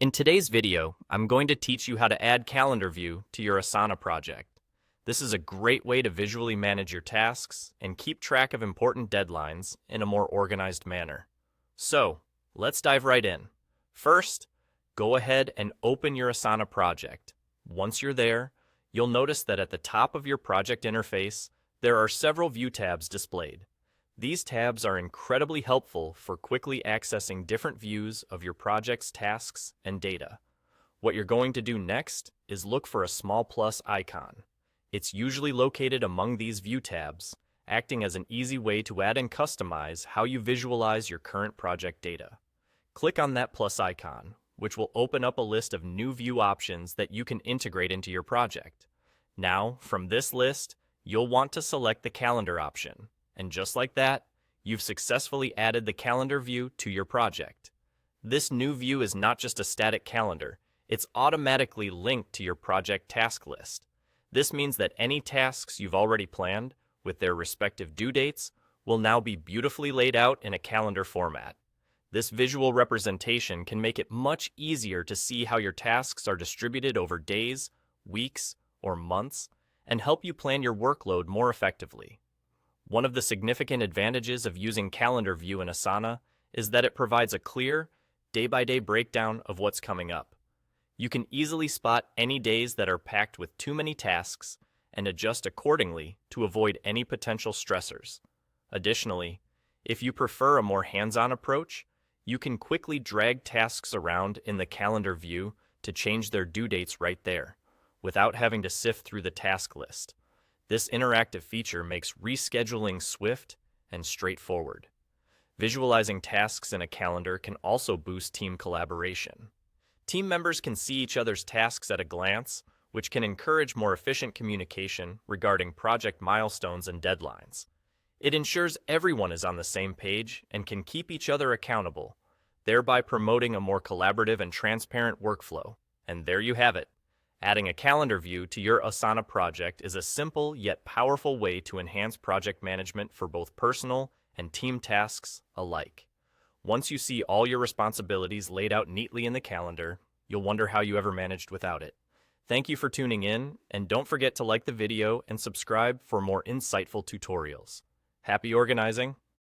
In today's video, I'm going to teach you how to add calendar view to your Asana project. This is a great way to visually manage your tasks and keep track of important deadlines in a more organized manner. So, let's dive right in. First, go ahead and open your Asana project. Once you're there, you'll notice that at the top of your project interface, there are several view tabs displayed. These tabs are incredibly helpful for quickly accessing different views of your project's tasks and data. What you're going to do next is look for a small plus icon. It's usually located among these view tabs, acting as an easy way to add and customize how you visualize your current project data. Click on that plus icon, which will open up a list of new view options that you can integrate into your project. Now, from this list, you'll want to select the calendar option. And just like that, you've successfully added the calendar view to your project. This new view is not just a static calendar, it's automatically linked to your project task list. This means that any tasks you've already planned, with their respective due dates, will now be beautifully laid out in a calendar format. This visual representation can make it much easier to see how your tasks are distributed over days, weeks, or months, and help you plan your workload more effectively. One of the significant advantages of using Calendar View in Asana is that it provides a clear, day-by-day breakdown of what's coming up. You can easily spot any days that are packed with too many tasks and adjust accordingly to avoid any potential stressors. Additionally, if you prefer a more hands-on approach, you can quickly drag tasks around in the Calendar View to change their due dates right there, without having to sift through the task list. This interactive feature makes rescheduling swift and straightforward. Visualizing tasks in a calendar can also boost team collaboration. Team members can see each other's tasks at a glance, which can encourage more efficient communication regarding project milestones and deadlines. It ensures everyone is on the same page and can keep each other accountable, thereby promoting a more collaborative and transparent workflow. And there you have it. Adding a calendar view to your Asana project is a simple yet powerful way to enhance project management for both personal and team tasks alike. Once you see all your responsibilities laid out neatly in the calendar, you'll wonder how you ever managed without it. Thank you for tuning in, and don't forget to like the video and subscribe for more insightful tutorials. Happy organizing!